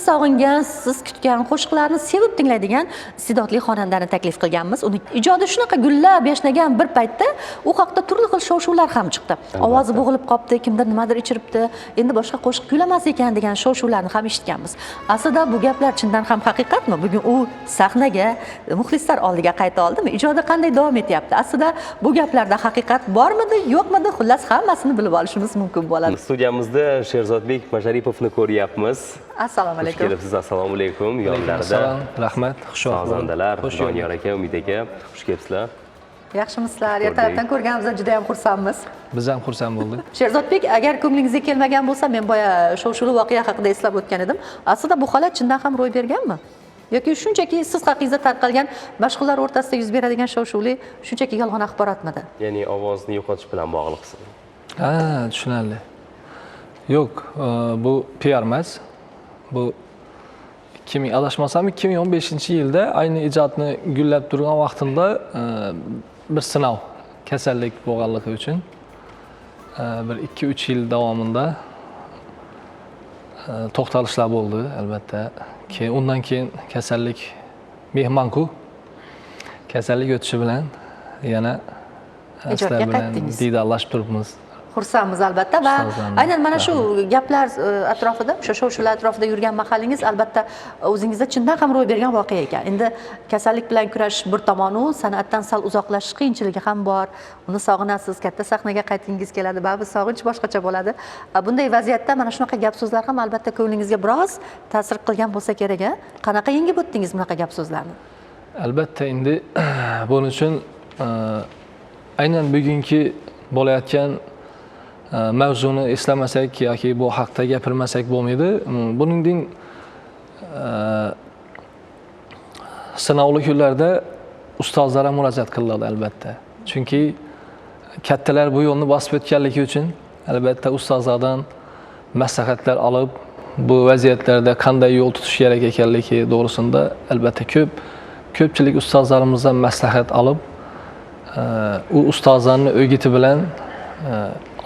sog'ingan, siz kutgan qo'shiqlarni sevib tinglaydigan iste'dodli xonandani taklif qilganmiz. Uni ijodi shunaqa gullab yashnagan bir paytda u haqda turli xil shov-shuvlar ham chiqdi. Ovozi bo'g'ilib qopti, kimdir nimadir ichiribdi, endi boshqa qo'shiq kuylamas ekan degan shov-shuvlarni ham eshitganmiz. Aslida bu gaplar chindan ham haqiqatmi? Bugun u sahnaga, muxlislar oldiga qayta oldimi? Ijodi qanday davom etyapti? Aslida bu gaplarda haqiqat bormidi, yo'qmidi? Xullas hammasini bilib olishimiz mumkin bo'ladi. Studiyamizda Sherzodbek Masharipovni ko'ryapmiz. Assalomu alaykum. Xush kelibsiz. Assalomu alaykum. Yonlarida rahmat. Sog'zondalar, Doniyor aka, Umid aka, xush kelibsizlar. Yaxshimisizlar? Ertalabdan ko'rganimizdan juda ham xursandmiz. Biz ham xursand bo'ldik. Sherzodbek, agar ko'nglingizga kelmagan bo'lsa, men boya shov-shuvli voqea haqida eslab o'tgan edim. Aslida bu holat chindan ham ro'y berganmi? Yoki shunchaki siz haqingizda tarqalgan mashhurlar o'rtasida yuz beradigan shov-shuvli shunchaki yolg'on axborotmidi? Ya'ni ovozni yo'qotish bilan bog'liqsiz. Ha, tushunarli. Yo'q, bu PR emas. Bu adashmasam 2015-yilda ayni ijodni gullab turgan vaqtimda bir sinov, kasallik bo'lganligi uchun bir 2-3 yil davomida to'xtalishlar bo'ldi, albatta. Undan keyin kasallik mehmonku kasallik o'tishi bilan yana sizlar bilan diydorlashib turibmiz. Xursandmiz albatta va aynan mana shu gaplar atrofida, o'sha shov-shuvlar atrofida yurgan mahalingiz albatta o'zingizda chindan ham ro'y bergan voqea ekan. Endi kasallik bilan kurashish bir tomonu, san'atdan sal uzoqlashish qiyinchiligi ham bor. Uni sog'inasiz, katta sahnaga qaytingiz keladi, baribir sog'inch boshqacha bo'ladi. Bunday vaziyatda mana shunaqa gap so'zlar ham albatta ko'nglingizga biroz ta'sir qilgan bo'lsa kerak. Qanaqa yengib o'tdingiz bunaqa gap so'zlarni? Albatta, endi buning uchun aynan bugungi bo'layotgan mavzuni eslamasak yoki bu haqda gapirmasak bo'lmaydi. Buningdan sinovli kunlarda ustozlar ham murojaat qiladi albatta. Chunki kattalar bu yo'lni bosib o'tganligi uchun albatta ustozlardan maslahatlar olib, bu vaziyatlarda qanday yo'l tutish kerak ekanligi to'g'risida albatta ko'pchilik ustozlarimizdan maslahat olib, u ustozlarning o'giti bilan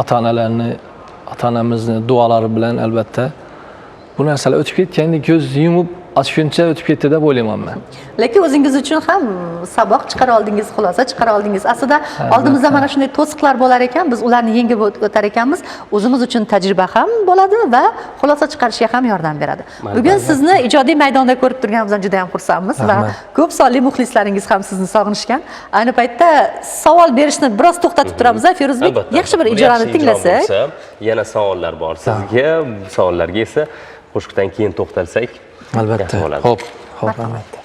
ota-onamizni duolari bilan albatta bu narsalar o'tib ketganda ko'z yumib ochguncha o'tib ketdi deb o'ylayman men. Lekin o'zingiz uchun ham saboq chiqara oldingiz, xulosa chiqara oldingiz. Aslida oldimizda mana shunday to'siqlar bo'lar ekan, biz ularni yengib o'tar ekanmiz. O'zimiz uchun tajriba ham bo'ladi va xulosa chiqarishga ham yordam beradi. Bugun sizni ijodiy maydonda ko'rib turganimizdan juda ham xursandmiz va ko'p sonli muxlislaringiz ham sizni sog'inishgan. Ayni paytda savol berishni biroz to'xtatib turamiz. Feruzbek, yaxshi bir ijroni tinglasak. Yana savollar bor sizga. Savollarga esa qo'shiqdan keyin to'xtalsak. Albatta. Xo'p, albatta.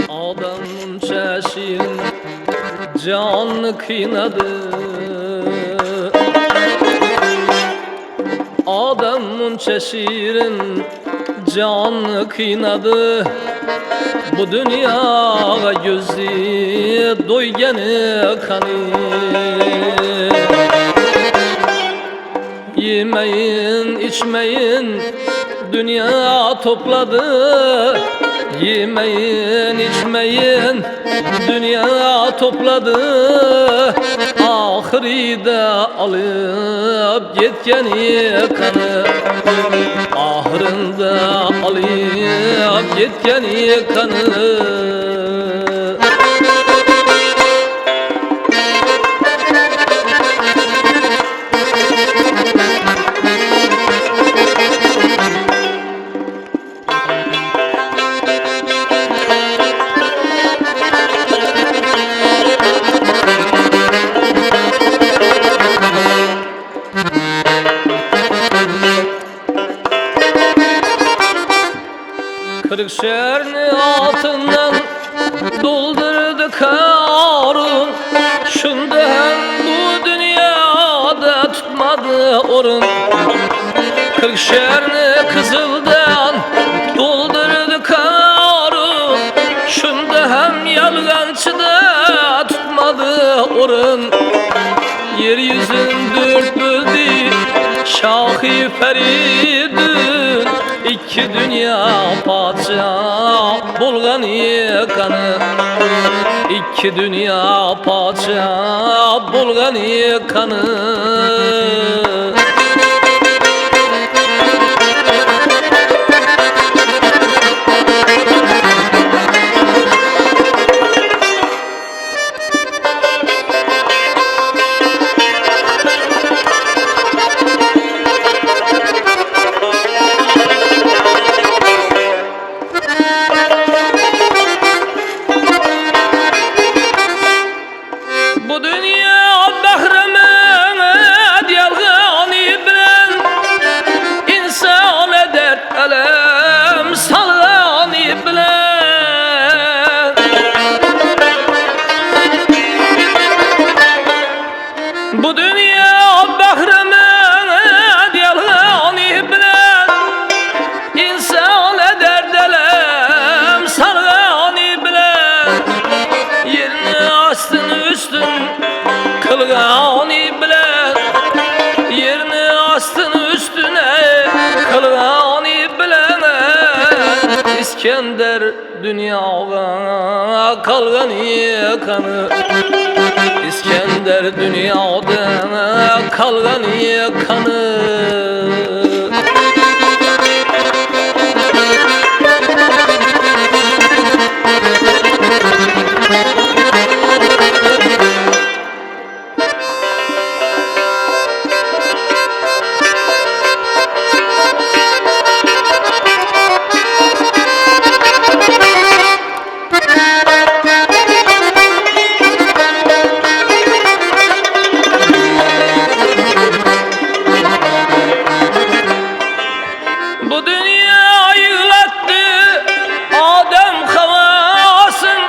Odam muncha shirin jonni qiynadı. Odam muncha shirin jonni qiynadı. Bu dünyaya gözü doyganı kanı. Yemeyin, içmeyin, dünya topladı. Yemeyin, içmeyin, dünya topladı. Ahiride alıp gitgeni kanı. Ahırında alıp gitgeni kanı. Kırık şehrini altından doldurdu karun. Şunda hem bu dünyada tutmadı orun. Kırık şehrini kızıldan doldurdu karun. Şunda hem yalgancıda tutmadı orun. Yeryüzün dört böldü Şahı Feridun. İki dünya padişah bulgan yıkanı. ikki dünya paça bulgan kanı. Bu dünya bahremet yalgani bilen insan eder elem salgani bilen. Bu dünya bahremet yalgani bilen insan eder elem salgani bilen. Yerini astın üstün kılgani bilen, yerini astın üstüne kılgani bilen. İskender dünyada kalgani kanı, İskender dünyada kalgani kanı. Bu dünya yığlattı Adem havasın,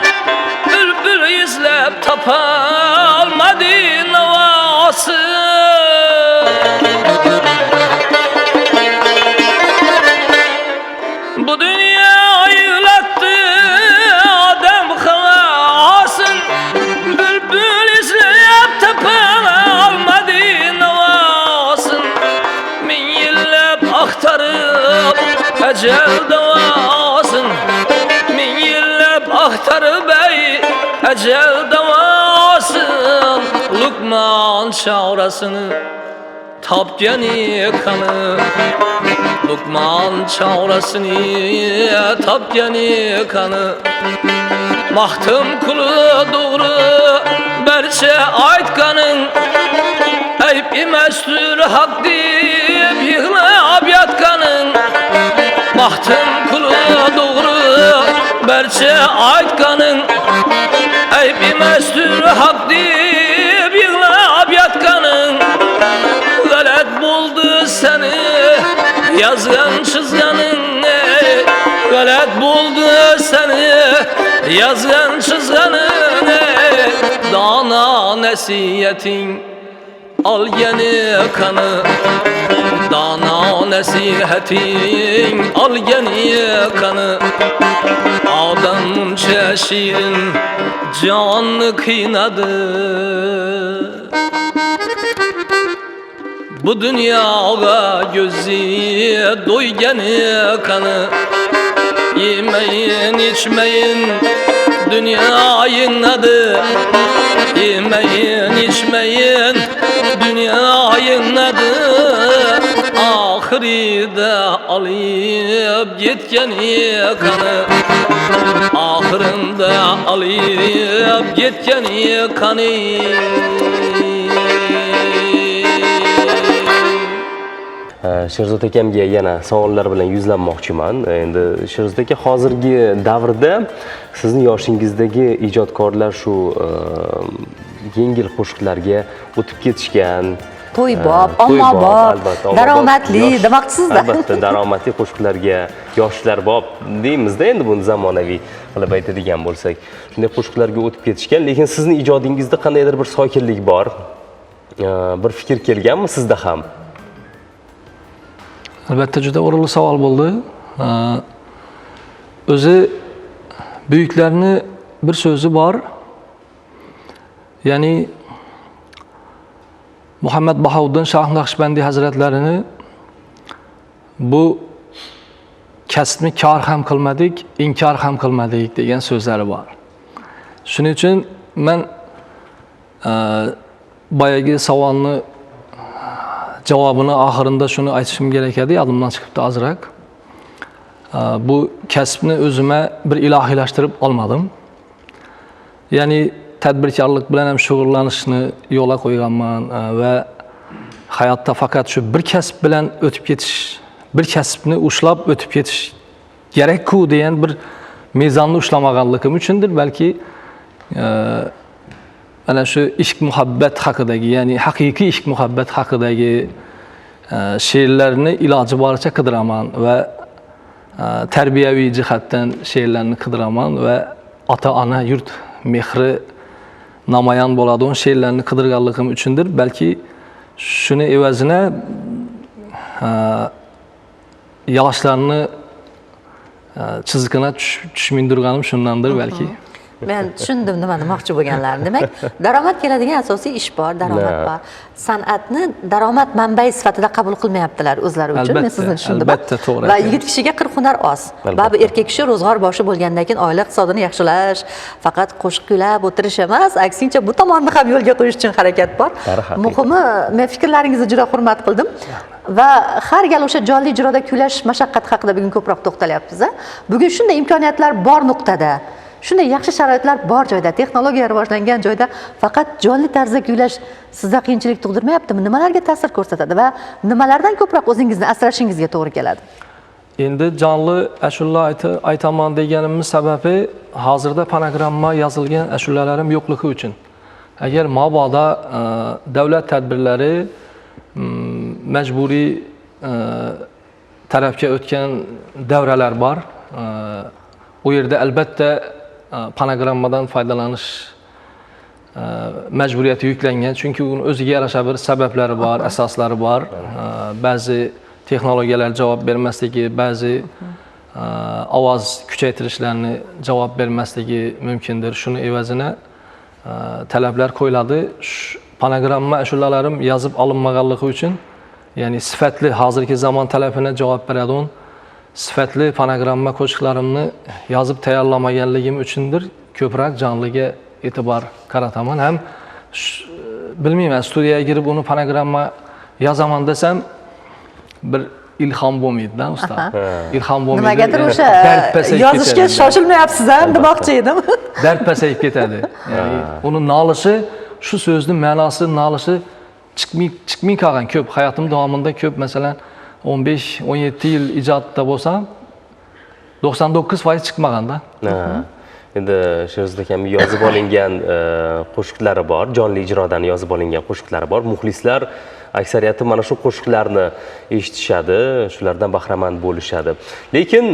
bülbül izlep tapalmadı navası. Bu dünya yığlattı Adem havasın, bülbül izlep tapalmadı navasın. Min yillep aktarıp ecel davasın, min yillep aktarıp ecel davasın. Lukman çavrasını tapgani kanı, Lukman çavrasını tapgani kanı. Mahtım kulu doğru berçe aytkanın, ayıp imestür hak deyip yığılap yatkanın. Mahtım kulu doğru berçe aytkanın, ayıp imestür hak deyip yığılap yatkanın. Galet buldu seni yazgan çizganın, galet buldu seni yazgan çizganın. Dana nesiyetin al yeni kanı, dana nesihetin al yeni kanı. Adamın çeşirin canını kıynadı, bu dünyaya gözü doyganı kanı. Yemeyin içmeyin dünyayın adı, yemeyin içmeyin dünyayın adı. Ahiride alıp gitgeni kanı, ahirinde alıp gitgeni kanı. Sherzod akamga yana savollar bilan yuzlanmoqchiman. Endi Sherzod aka, hozirgi davrda sizni yoshingizdagi ijodkorlar shu yengil qo'shiqlarga o'tib ketishgan. To'ybob, To'ybob, ommabop, albatta, ommabop, daromadli yosh- demoqchisizda. Albatta, daromadli qo'shiqlarga yoshlarbob deymizda endi buni zamonaviy qilib aytadigan bo'lsak. Shunday qo'shiqlarga o'tib ketishgan, lekin sizni ijodingizda qandaydir bir sokinlik bor. Bir fikr kelganmi sizda ham? Albatta juda o'rinli savol bo'ldi. O'zi buyuklarni bir so'zi bor. Ya'ni Muhammad Bahouddin Shoh Naqshbandiy Hazratlarini bu kasbni kor ham qilmadik, inkor ham qilmadik degan so'zlari bor. Shuning uchun men boyagi savolni javobini oxirida shuni aytishim kerak edi, yodimdan chiqibdi ozroq. Bu kasbni o'zimga bir ilohiylashtirib olmadim. Ya'ni tadbirkorlik bilan ham shug'ullanishni yo'lga qo'yganman va hayotda faqat shu bir kasb bilan o'tib ketish, bir kasbni ushlab o'tib ketish kerak-ku degan bir mezonni ushlamaganligim uchundir, balki ana shu ishq muhabbat haqidagi, ya'ni haqiqiy ishq muhabbat haqidagi she'rlarni iloji boricha qidiraman va tarbiyaviy jihatdan she'rlarni qidiraman va ota-ona yurt mehri namoyon bo'ladigan she'rlarni qidirganligim uchundir, balki shuni evazine yoshlarni chizig'ini tushmindirganim shundandir balki. Men tushundim nima demoqchi bo'lganlarini. Demak, daromad keladigan asosiy ish bor, daromad bor. San'atni daromad manbai sifatida qabul qilmayaptilar o'zlari uchun. Men sizni tushundim. Albatta, to'g'ri. Va yigit kishiga 40 hunar oz. Baribir erkak kishi ro'zg'or boshi bo'lgandan keyin oila iqtisodini yaxshilash, faqat qo'shiq kuylab o'tirish emas, aksincha bu tomonni ham yo'lga qo'yish uchun harakat bor. Muhimi, men fikrlaringizni juda hurmat qildim. Va har gal o'sha jonli ijroda kuylash mashaqqati haqida bugun ko'proq to'xtalyapmiz. Bugun shunday imkoniyatlar bor nuqtada, shunday yaxshi sharoitlar bor joyda, texnologiya rivojlangan joyda faqat jonli tarzda kuylash sizda qiyinchilik tug'dirmayaptimi? Nimalarga ta'sir ko'rsatadi va nimalardan ko'proq o'zingizni asrashingizga to'g'ri keladi? Endi jonli ashula aytaman deganimiz sababi hozirda fonogramma yozilgan ashulalarim yo'qligi uchun. Agar mabodo davlat tadbirlari majburiy tarafga o'tgan davralar bor. O yerda albatta fonogrammadan foydalanish majburiyati yuklangan, chunki uni o'ziga yarasha bir sabablari bor, asoslari bor. Ba'zi texnologiyalar javob bermasligi, ba'zi ovoz kuchaytirishlarni javob bermasligi mumkindir. Shuni evazini talablar qo'yiladi. Fonogramma ashulalarim yozib olinmaganligi uchun, ya'ni sifatli hozirgi zamon talabina javob beradigan sifatli fonogramma qo'shiqlarimni yozib tayyorlamaganligim uchundir ko'proq jonliga e'tibor qarataman. Ham bilmayman, studiyaga kirib uni fonogramma yozaman desam bir ilhom bo'lmaydi-da usta. Ilhom bo'lmaydi. Nimagadir o'sha yozishga shoshilmayapsiz-a demoqchi edim. Dard pasayib ketadi. Ya'ni uni nolishi, shu so'zning ma'nosi, nolishi chiqmay qolgan ko'p. Hayotim davomida ko'p, masalan 15-17 yil ijodda bo'lsam 99% chiqmaganda. Endi Sherzod akam yozib olingan qo'shiqlari bor, jonli ijrodan yozib olingan qo'shiqlari bor. Muxlislar aksariyati mana shu qo'shiqlarni eshitishadi, shulardan bahramand bo'lishadi. Lekin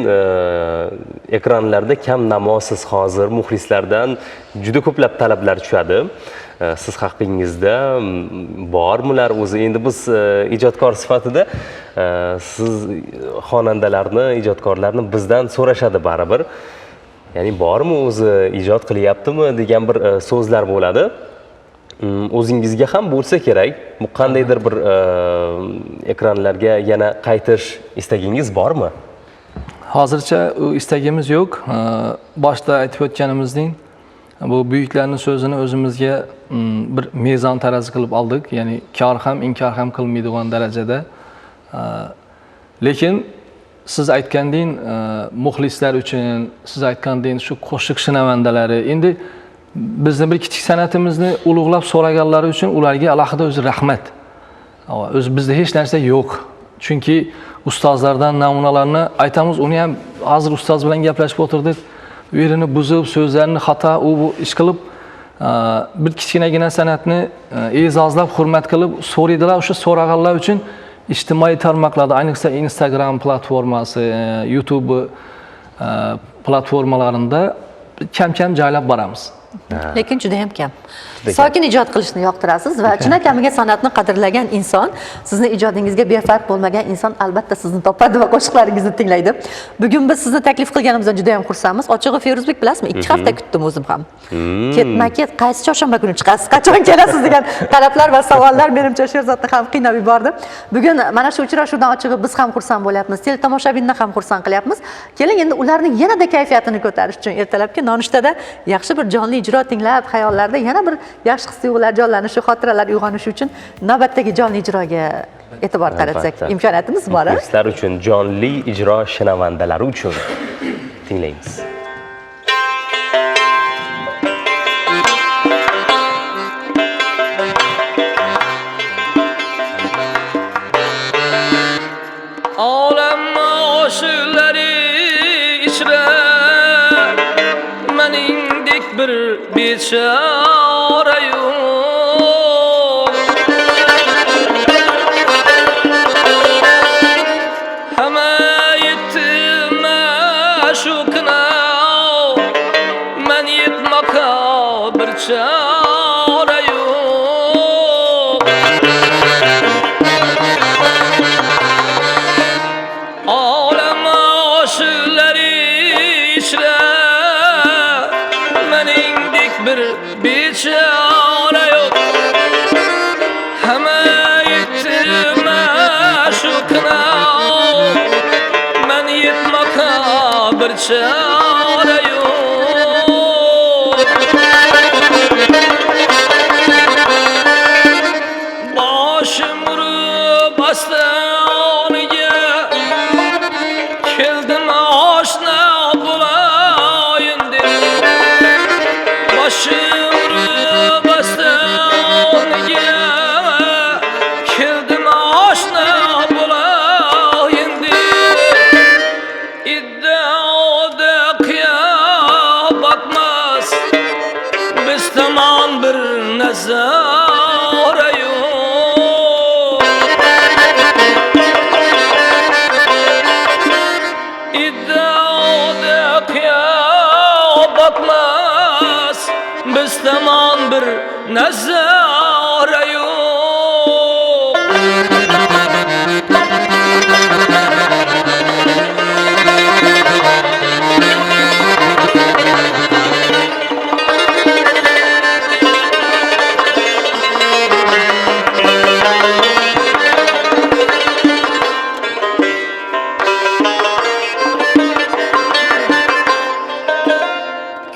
ekranlarda kam namosiz hozir muxlislardan juda ko'plab talablar tushadi. Siz haqingizda bormilar o'zi? Endi biz ijodkor sifatida siz xonandalarni, ijodkorlarni bizdan so'rashadi baribir. Ya'ni bormi o'zi, ijod qilyaptimi degan bir so'zlar bo'ladi. O'zingizga ham bo'lsa kerak, bu qandaydir bir ekranlarga yana qaytish istagingiz bormi? Hozircha u istagimiz yo'q. Boshda aytib o'tganimizdek, bu buyuklarning so'zini o'zimizga bir mezon tarozi qilib oldik. Ya'ni kor ham, inkor ham qilmaydigan darajada. Lekin siz aytgandek, muxlislar uchun, siz aytgandek shu qo'shiq shinavandalari, endi bizni bir kichik san'atimizni ulug'lab so'raganlari uchun ularga alohida o'zi rahmat. O'zi bizda hech narsa yo'q. Chunki ustozlardan namunalarni aytamiz, uni ham hozir ustoz bilan gaplashib o'tirdik. U yerini buzib, so'zlarini xato, u ish qilib, bir kichkinagina san'atni e'zozlab, hurmat qilib so'raydilar. O'sha so'raganlar uchun ijtimoiy tarmoqlarda, ayniqsa Instagram platformasi, YouTube platformalarida kam-kam joylab boramiz. Lekin juda ham kam. Sokin ijod qilishni yoqtirasiz va chindan kamiga san'atni qadrlagan inson, sizni ijodingizga befarq bo'lmagan inson albatta sizni topadi va qo'shiqlaringizni tinglaydi. Bugun biz sizni taklif qilganimizdan juda ham xursandmiz. Ochig'i Feruzbek, bilasizmi, 2 hafta kutdim o'zim ham. Ketma-ket qaysi chorshanba kuni chiqasiz, qachon kelasiz degan talablar va savollar menimcha Sherzodni ham qiynab yubordi. Bugun mana shu uchrashuvdan ochig'i biz ham xursand bo'lyapmiz. Teletomoshabinni ham xursand qilyapmiz. Keling endi ularning yanada kayfiyatini ko'tarish uchun ertalabki nonushtada yaxshi bir jonli ijro tinglab xayollarda yana bir yaxshi his-tuyg'ular jonlanishi, xotiralar uyg'onishi uchun navbatdagi jonli ijroga e'tibor qaratsak Albatta. imkoniyatimiz bor. Muxlislar uchun, jonli ijro shinavandalari uchun tinglaymiz. Olam oşuları içre meningdek bir bechora yo'q. Hamma yetdim shu kuni men yetmoqqa bir chora yo'q. Olam oşuları içre meningdek bir bechora yo'q. Hamma yetdim shu kuni men yetmoqqa bir chora yo'q. Boshim urib ostoniga keldim oshna bo'layin deb. Boshim urib ostoniga keldim oshna bo'layin deb. Iddaoda qiyob batmas biz tomon bir nazara yo'q. İddiada qiyob batmas biz tomon bir nazara yo'q.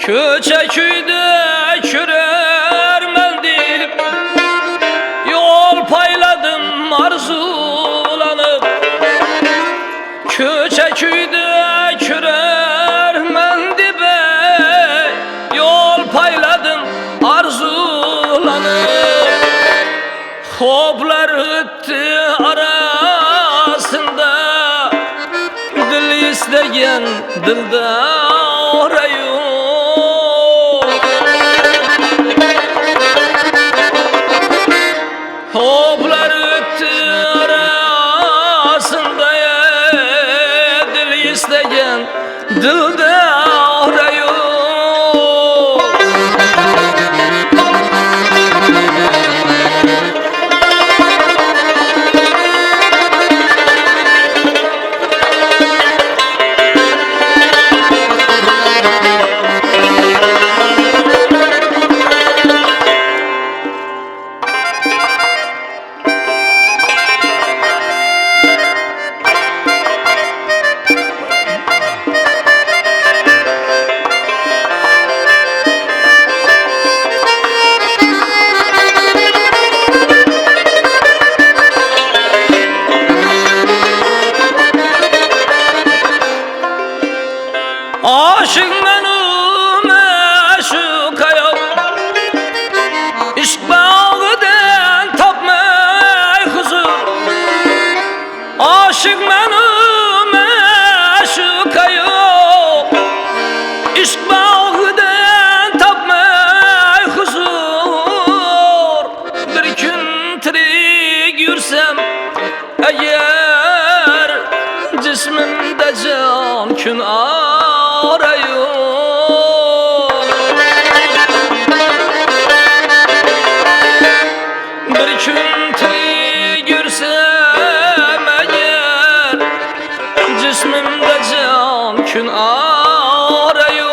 Ko'cha kuyda ko'rarman deb yo'l payladim arzulanib. Ko'cha kuyda ko'rarman deb yo'l payladim arzulanib. Xo'plar o'tdi arasında dil istagan dildora yo'q. Xo'plar o'tdi arasında dil istagan dildora yo'q. Aşık menum aşık ayol İşk bağıdan tapmay huzur. Aşık menum aşık ayol İşk bağıdan tapmay huzur. Bir gün tirik yürsem eğer cismimde can gün ara yo'q. Bir kun tirik yursam agar jismimda jon kun ara yo'q.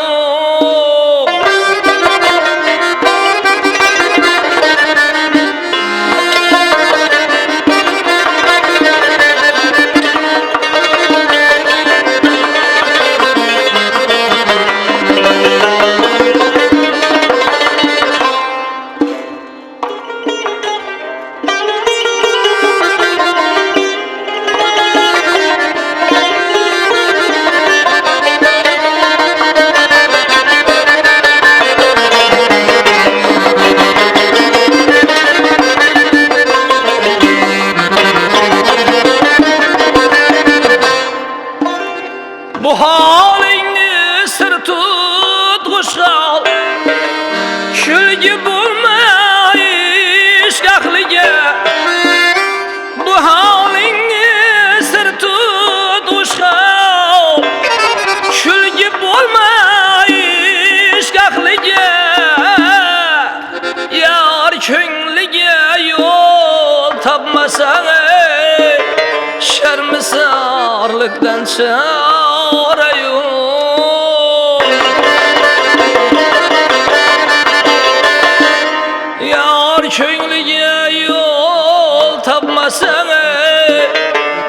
Külgi bulmayış gahlige Bu halini sır tutuşav Külgi bulmayış gahlige Yar könglige yol tapmasan Şermisarlıktan çare yok Yar könglige yol tapmasan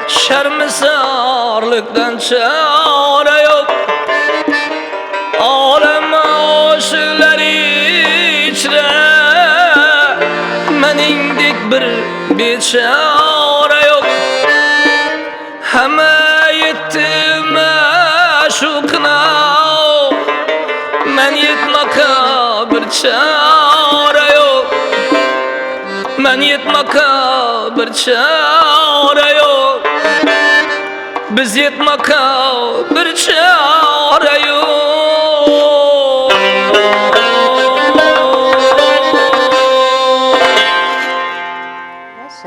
Şermisarlıktan çare yok Alem aşıkları içre Menindik bir biçare yok Heme yettim meşukna Men yetmaka bir çare yok Men yetmaka bir çare yok Biz yetmaka bir çare yok